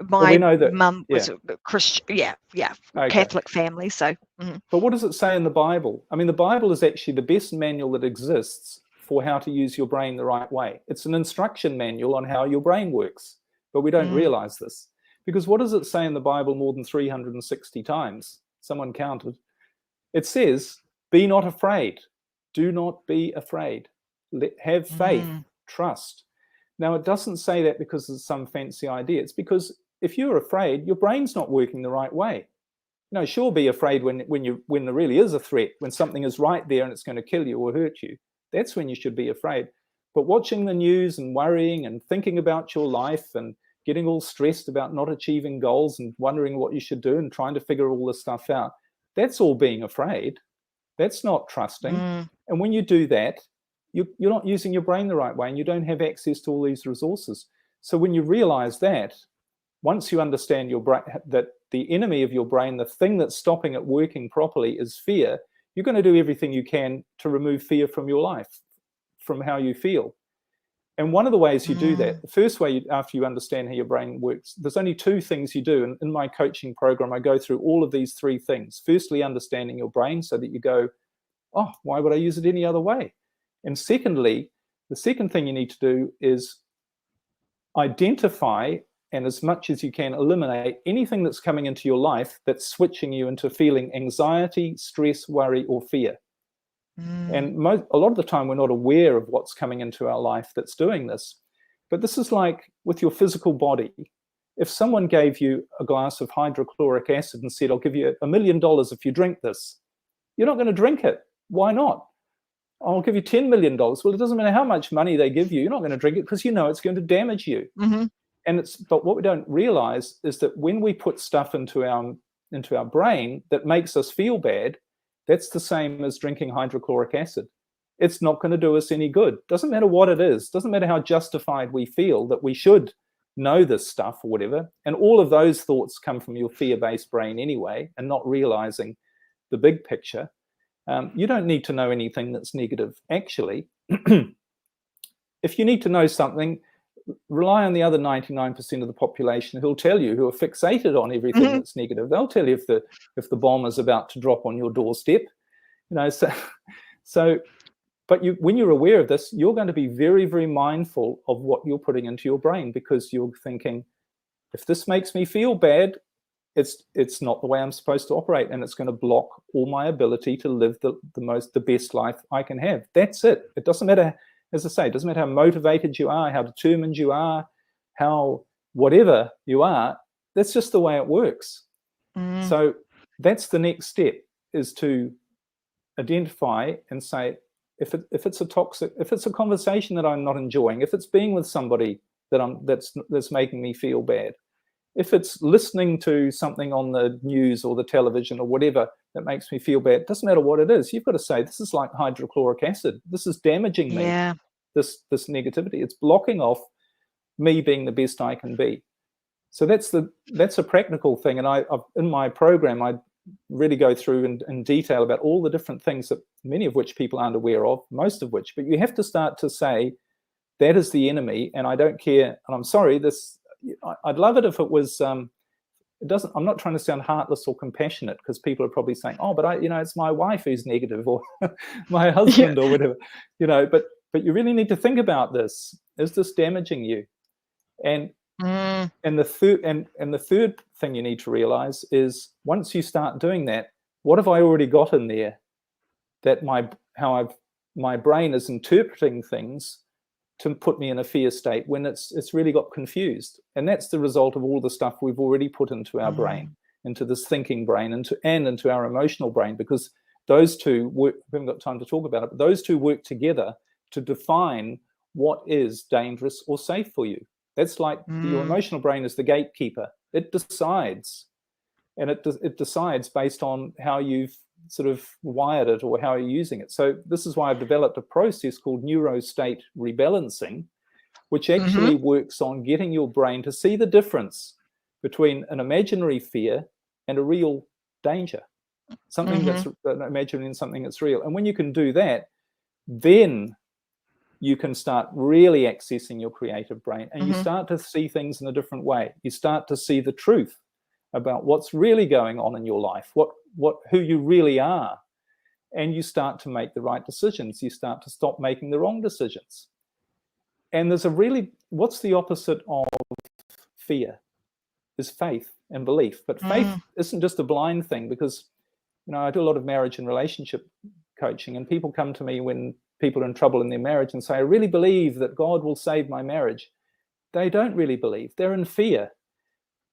my that, mum was a Christian, Okay. Catholic family. So, But what does it say in the Bible? I mean, the Bible is actually the best manual that exists for how to use your brain the right way. It's an instruction manual on how your brain works, but we don't realize this. Because what does it say in the Bible more than 360 times? Someone counted. It says, be not afraid. Do not be afraid. Have faith, trust. Now, it doesn't say that because it's some fancy idea. It's because if you're afraid, your brain's not working the right way. You know, sure, be afraid when there really is a threat, when something is right there and it's going to kill you or hurt you. That's when you should be afraid. But watching the news and worrying and thinking about your life and getting all stressed about not achieving goals and wondering what you should do and trying to figure all this stuff out, that's all being afraid. That's not trusting. And when you do that, you're not using your brain the right way, and you don't have access to all these resources. So when you realize that, once you understand your brain, that the enemy of your brain, the thing that's stopping it working properly, is fear, you're going to do everything you can to remove fear from your life, from how you feel. And one of the ways you do that, the first way, after you understand how your brain works, there's only two things you do. And in my coaching program, I go through all of these three things. Firstly, understanding your brain so that you go, oh, why would I use it any other way? And secondly, the second thing you need to do is identify, and as much as you can, eliminate anything that's coming into your life that's switching you into feeling anxiety, stress, worry, or fear. And a lot of the time, we're not aware of what's coming into our life that's doing this. But this is like with your physical body. If someone gave you a glass of hydrochloric acid and said, I'll give you $1 million if you drink this, you're not going to drink it. Why not? I'll give you $10 million. Well, it doesn't matter how much money they give you. You're not going to drink it because you know it's going to damage you. But what we don't realize is that when we put stuff into our brain that makes us feel bad, that's the same as drinking hydrochloric acid. It's not going to do us any good. Doesn't matter what it is. Doesn't matter how justified we feel that we should know this stuff or whatever. And all of those thoughts come from your fear-based brain anyway, and not realizing the big picture. You don't need to know anything that's negative. Actually, if you need to know something, rely on the other 99% of the population who'll tell you, who are fixated on everything that's negative. They'll tell you if the bomb is about to drop on your doorstep. You know, but when you're aware of this, you're going to be very, very mindful of what you're putting into your brain, because you're thinking, if this makes me feel bad, it's not the way I'm supposed to operate, and it's going to block all my ability to live the best life I can have. That's it. It doesn't matter, as I say, it doesn't matter how motivated you are, how determined you are, how whatever you are. That's just the way it works. So that's the next step, is to identify and say, if it's a conversation that I'm not enjoying, if it's being with somebody that's making me feel bad, if it's listening to something on the news or the television or whatever that makes me feel bad, it doesn't matter what it is. You've got to say, this is like hydrochloric acid. This is damaging me. This negativity. It's blocking off me being the best I can be. So that's a practical thing. And I've in my program, I really go through in detail about all the different things, that many of which people aren't aware of, most of which. But you have to start to say, that is the enemy, and I don't care. And I'm sorry, this I'd love it if it was. It doesn't. I'm not trying to sound heartless or compassionate, because people are probably saying, "Oh, but it's my wife who's negative, or my husband, or whatever." But you really need to think about this. Is this damaging you? And the third thing you need to realize is, once you start doing that, what have I already got in there that my brain is interpreting things to put me in a fear state when it's really got confused. And that's the result of all the stuff we've already put into our brain, into this thinking brain, into our emotional brain, because those two work. We haven't got time to talk about it, but those two work together to define what is dangerous or safe for you. That's like your emotional brain is the gatekeeper. It decides, and it decides based on how you've sort of wired it or how you're using it. So this is why I've developed a process called neurostate rebalancing, which actually works on getting your brain to see the difference between an imaginary fear and a real danger, something that's imaginary and something that's real. And when you can do that, then you can start really accessing your creative brain, and you start to see things in a different way. You start to see the truth about what's really going on in your life, who you really are, and you start to make the right decisions. You start to stop making the wrong decisions. And what's the opposite of fear? Is faith and belief. But faith isn't just a blind thing, because I do a lot of marriage and relationship coaching, and people come to me when people are in trouble in their marriage and say, I really believe that God will save my marriage. They don't really believe. They're in fear.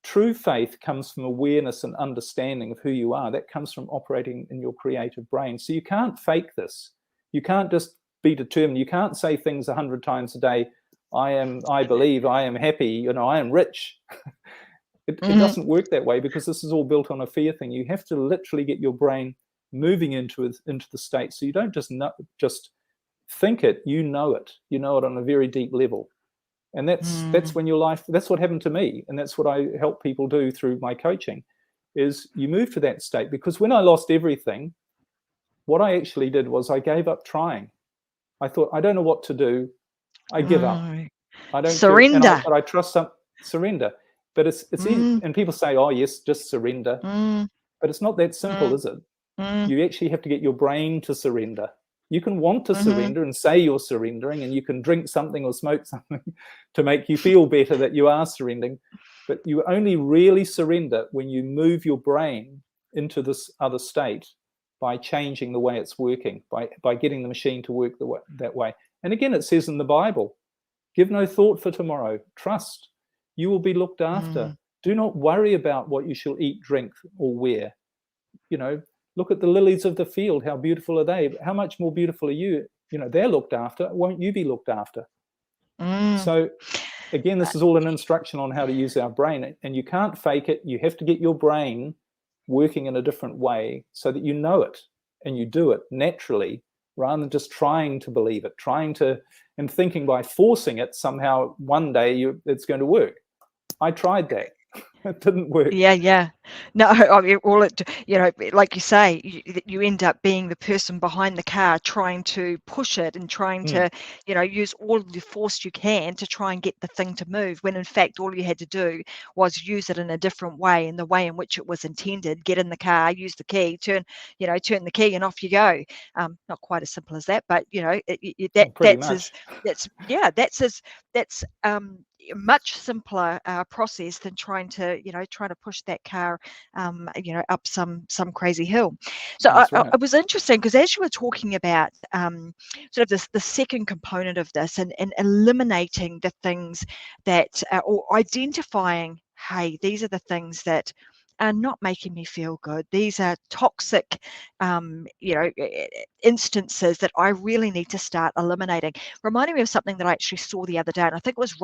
True faith comes from awareness and understanding of who you are. That comes from operating in your creative brain. So you can't fake this. You can't just be determined. You can't say things 100 times a day. I believe, I am happy, I am rich. It doesn't work that way, because this is all built on a fear thing. You have to literally get your brain moving into the state. So you don't just think it, you know it on a very deep level. And that's when your life, that's what happened to me. And that's what I help people do through my coaching, is you move to that state. Because when I lost everything, what I actually did was I gave up trying. I thought, I don't know what to do. I give up. I don't surrender. But I trust surrender. But it's easy. And people say, oh yes, just surrender. But it's not that simple, is it? You actually have to get your brain to surrender. You can want to surrender and say you're surrendering, and you can drink something or smoke something to make you feel better that you are surrendering. But you only really surrender when you move your brain into this other state by changing the way it's working, by getting the machine to work that way. And again, it says in the Bible, give no thought for tomorrow. Trust. You will be looked after. Do not worry about what you shall eat, drink, or wear. Look at the lilies of the field. How beautiful are they? How much more beautiful are you? They're looked after. Won't you be looked after? So again, this is all an instruction on how to use our brain. And you can't fake it. You have to get your brain working in a different way so that you know it and you do it naturally, rather than just trying to believe it, and thinking by forcing it somehow one day it's going to work. I tried that. It didn't work. Yeah. No, I mean, like you say, you end up being the person behind the car trying to push it and trying to, use all the force you can to try and get the thing to move, when in fact all you had to do was use it in a different way, in the way in which it was intended. Get in the car, use the key, turn the key, and off you go. Not quite as simple as that, but that's much simpler process than trying to push that car up some crazy hill. So it was interesting, because as you were talking about sort of the second component of this, and eliminating the things that or identifying, hey, these are the things that are not making me feel good. These are toxic, instances that I really need to start eliminating. Reminding me of something that I actually saw the other day, and I think it was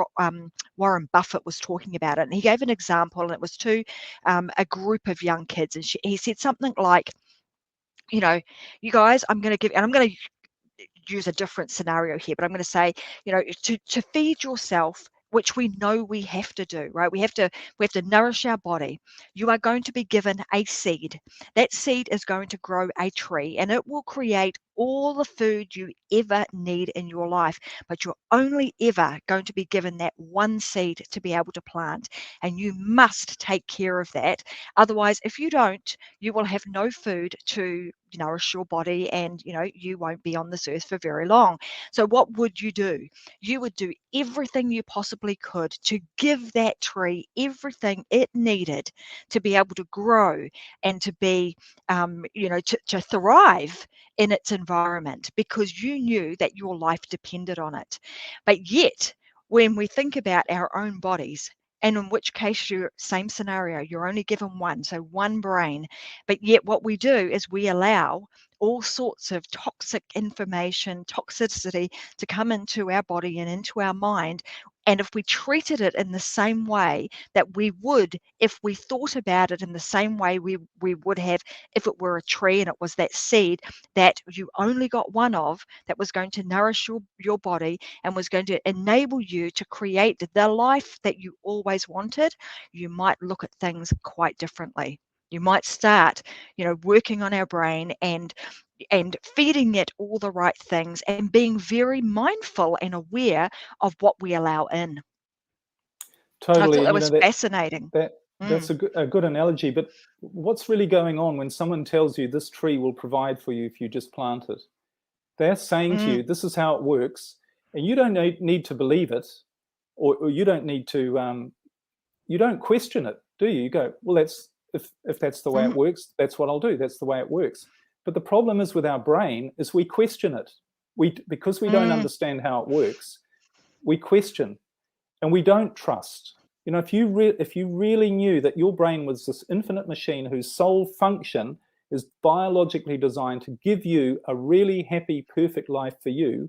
Warren Buffett was talking about it, and he gave an example, and it was to a group of young kids, and he said something like, you guys, I'm going to use a different scenario here, but I'm going to say, to feed yourself, which we know we have to do, right? We have to nourish our body. You are going to be given a seed. That seed is going to grow a tree, and it will create all the food you ever need in your life. But you're only ever going to be given that one seed to be able to plant, and you must take care of that. Otherwise, if you don't, you will have no food to nourish your body, and you won't be on this earth for very long. So what would you do? You would do everything you possibly could to give that tree everything it needed to be able to grow and to be, to thrive in its environment, because you knew that your life depended on it. But yet, when we think about our own bodies, and in which case, same scenario, you're only given one, so one brain. But yet what we do is we allow all sorts of toxic information, toxicity to come into our body and into our mind. And if we treated it in the same way that we would, if we thought about it in the same way we would have if it were a tree and it was that seed that you only got one of, that was going to nourish your body and was going to enable you to create the life that you always wanted, you might look at things quite differently. You might start, working on our brain and feeding it all the right things and being very mindful and aware of what we allow in. Totally. I thought that And was fascinating. that's a good analogy. But what's really going on when someone tells you this tree will provide for you if you just plant it? They're saying to you, this is how it works, and you don't need to believe it, or you don't need to, you don't question it, do you? You go, well, if that's the way it works, that's what I'll do. That's the way it works. But the problem is with our brain is we question it. Because we don't understand how it works, we question, and we don't trust. If you really knew that your brain was this infinite machine whose sole function is biologically designed to give you a really happy, perfect life for you,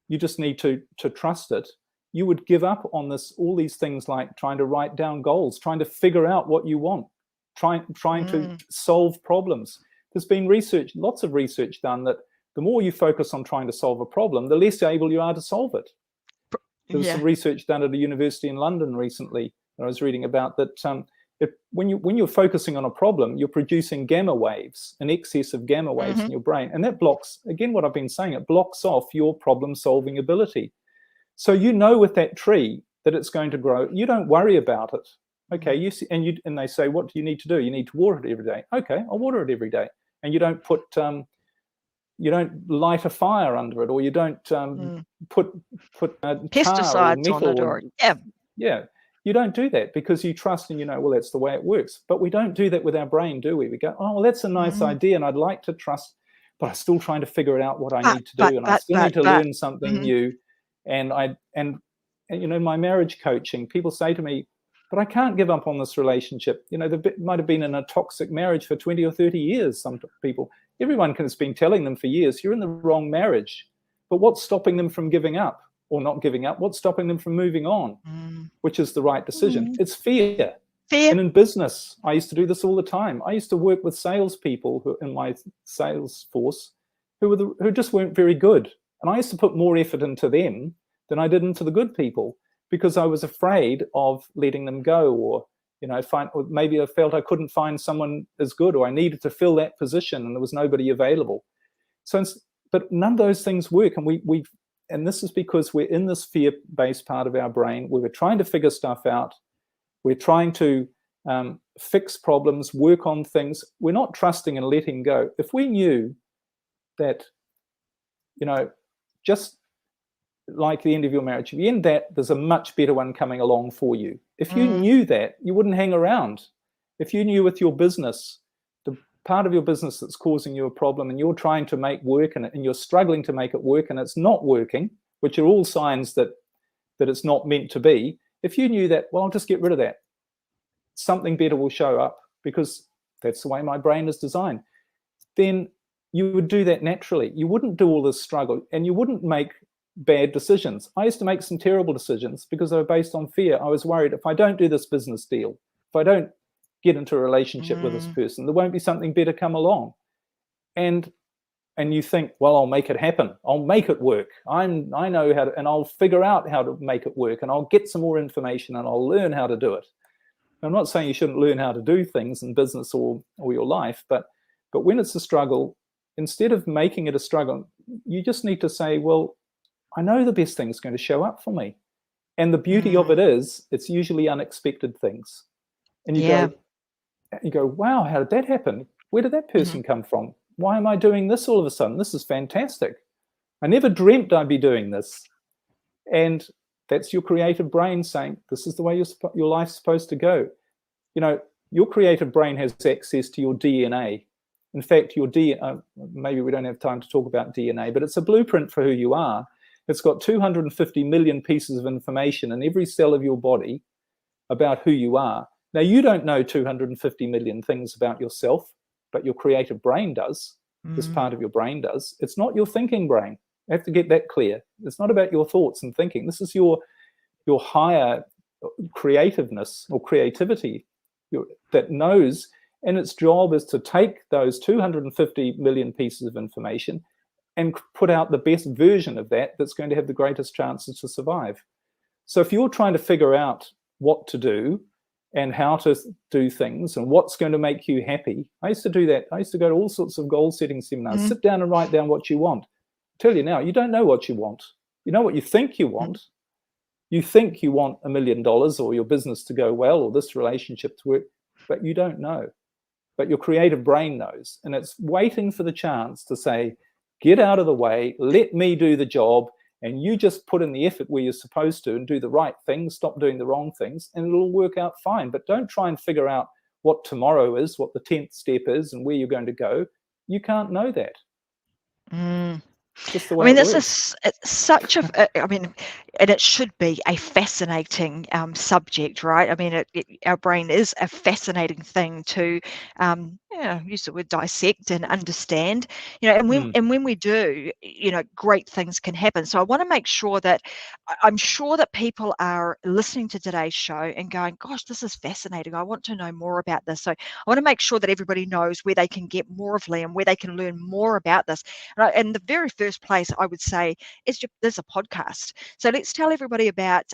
you just need to trust it. You would give up on all these things like trying to write down goals, trying to figure out what you want, trying to solve problems. There's been lots of research done that the more you focus on trying to solve a problem, the less able you are to solve it. There was some research done at a university in London recently that I was reading about, that when you're focusing on a problem, you're producing gamma waves, an excess of gamma waves in your brain. And that blocks, again, what I've been saying, it blocks off your problem-solving ability. So with that tree that it's going to grow. You don't worry about it. Okay, you see, and they say, what do you need to do? You need to water it every day. Okay, I'll water it every day. And you don't you don't light a fire under it, or you don't put pesticides on it, or you don't do that, because you trust and well, that's the way it works. But we don't do that with our brain, do we? We go, oh, well, that's a nice idea, and I'd like to trust, but I'm still trying to figure out what I need to do, and I still need to learn something new. And my marriage coaching, people say to me, but I can't give up on this relationship. They might have been in a toxic marriage for 20 or 30 years. Some people, everyone has been telling them for years, you're in the wrong marriage. But what's stopping them from giving up or not giving up? What's stopping them from moving on, which is the right decision? It's fear. And in business, I used to do this all the time. I used to work with salespeople who in my sales force who just weren't very good. And I used to put more effort into them than I did into the good people, because I was afraid of letting them go, or or maybe I felt I couldn't find someone as good, or I needed to fill that position and there was nobody available. But none of those things work, and this is because we're in this fear-based part of our brain where we're trying to figure stuff out. We're trying to fix problems, work on things. We're not trusting and letting go. If we knew that, just like the end of your marriage, if you end that, there's a much better one coming along for you. If you knew that, you wouldn't hang around. If you knew with your business, the part of your business that's causing you a problem and you're trying to make work and you're struggling to make it work and it's not working, which are all signs that it's not meant to be, if you knew that, well, I'll just get rid of that. Something better will show up because that's the way my brain is designed. Then you would do that naturally. You wouldn't do all this struggle, and you wouldn't make bad decisions. I used to make some terrible decisions because they were based on fear. I was worried, if I don't do this business deal, if I don't get into a relationship with this person, there won't be something better come along. And and you think, well, I'll make it happen. I'll make it work. I know how to, and I'll figure out how to make it work, and I'll get some more information, and I'll learn how to do it. I'm not saying you shouldn't learn how to do things in business or your life, but when it's a struggle, instead of making it a struggle, you just need to say, well, I know the best thing's going to show up for me. And the beauty of it is, it's usually unexpected things. And you go, wow, how did that happen? Where did that person come from? Why am I doing this all of a sudden? This is fantastic. I never dreamt I'd be doing this. And that's your creative brain saying, this is the way your life's supposed to go. You know, your creative brain has access to your DNA. In fact, your DNA, maybe we don't have time to talk about DNA, but it's a blueprint for who you are. It's got 250 million pieces of information in every cell of your body about who you are. Now, you don't know 250 million things about yourself, but your creative brain does. This part of your brain does. It's not your thinking brain. You have to get that clear. It's not about your thoughts and thinking. This is your higher creativeness or creativity that knows, and its job is to take those 250 million pieces of information and put out the best version of that that's going to have the greatest chances to survive. So if you're trying to figure out what to do and how to do things and what's going to make you happy, I used to do that. I used to go to all sorts of goal-setting seminars, sit down and write down what you want. I tell you now, you don't know what you want. You know what you think you want. You think you want $1 million or your business to go well or this relationship to work, but you don't know. But your creative brain knows, and it's waiting for the chance to say, get out of the way, let me do the job, and you just put in the effort where you're supposed to and do the right things, stop doing the wrong things, and it'll work out fine. But don't try and figure out what tomorrow is, what the 10th step is, and where you're going to go. You can't know that. Just the way this works. is such a, and it should be a fascinating subject, right? Our brain is a fascinating thing to use the word dissect and understand, and when we do, great things can happen. So I want to make sure that I'm sure that people are listening to today's show and going, gosh, this is fascinating. I want to know more about this. So I want to make sure that everybody knows where they can get more of Liam, where they can learn more about this. And the very first place I would say is there's a podcast. So let's tell everybody about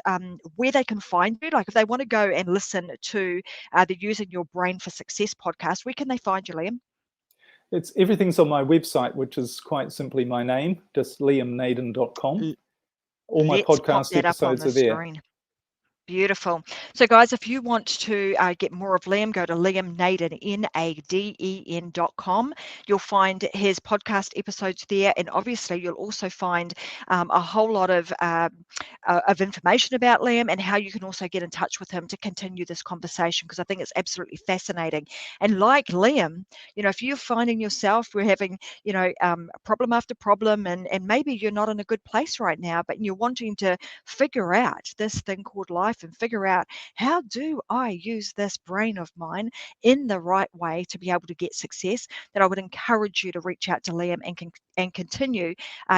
where they can find you. Like if they want to go and listen to the Using Your Brain for Success podcast, where can they find you, Liam? Everything's on my website, which is quite simply my name, just liamnaden.com. All my podcast episodes are there. Screen. Beautiful. So guys, if you want to get more of Liam, go to Liam Naden, Naden.com. You'll find his podcast episodes there, and obviously you'll also find a whole lot of information about Liam and how you can also get in touch with him to continue this conversation, because I think it's absolutely fascinating. And like Liam, if you're finding yourself, we're having, problem after problem, and maybe you're not in a good place right now, but you're wanting to figure out this thing called life and figure out, how do I use this brain of mine in the right way to be able to get success, that I would encourage you to reach out to Liam and continue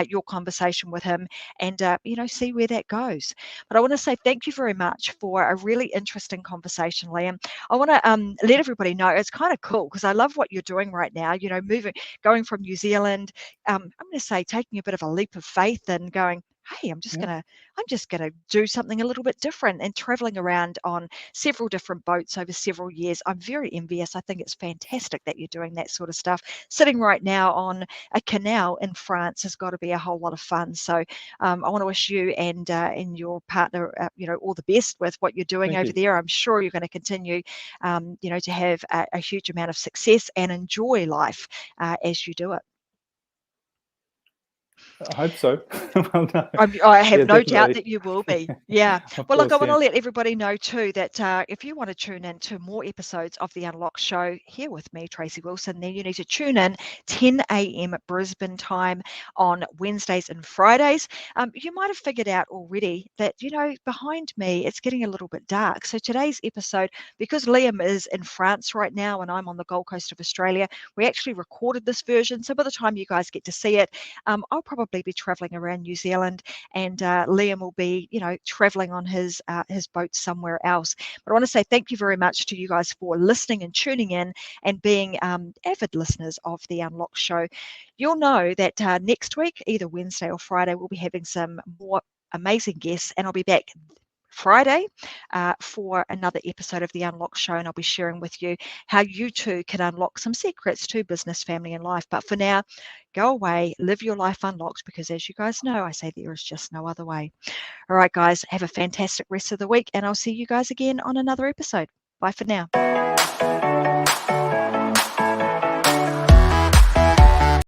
your conversation with him and see where that goes. But I want to say thank you very much for a really interesting conversation, Liam. I want to let everybody know it's kind of cool, because I love what you're doing right now, going from New Zealand, I'm going to say taking a bit of a leap of faith and going, hey, I'm just gonna do something a little bit different, and traveling around on several different boats over several years. I'm very envious. I think it's fantastic that you're doing that sort of stuff. Sitting right now on a canal in France has got to be a whole lot of fun. So I want to wish you and your partner, all the best with what you're doing over there. I'm sure you're going to continue, to have a huge amount of success and enjoy life as you do it. I hope so. Well, no. I have no definitely. doubt that you will be. Yeah. Well, look, I want to let everybody know too that if you want to tune in to more episodes of The Unlocked Show here with me, Tracy Wilson, then you need to tune in 10 a.m. Brisbane time on Wednesdays and Fridays. You might have figured out already that, behind me, it's getting a little bit dark. So today's episode, because Liam is in France right now and I'm on the Gold Coast of Australia, we actually recorded this version. So by the time you guys get to see it, I'll probably probably be traveling around New Zealand, and Liam will be, traveling on his boat somewhere else. But I want to say thank you very much to you guys for listening and tuning in and being avid listeners of the Unlock Show. You'll know that next week, either Wednesday or Friday, we'll be having some more amazing guests, and I'll be back Friday for another episode of the Unlock Show, and I'll be sharing with you how you too can unlock some secrets to business, family, and life. But for now, go away, live your life unlocked, because as you guys know, I say there is just no other way. All right, guys, have a fantastic rest of the week, and I'll see you guys again on another episode. Bye for now.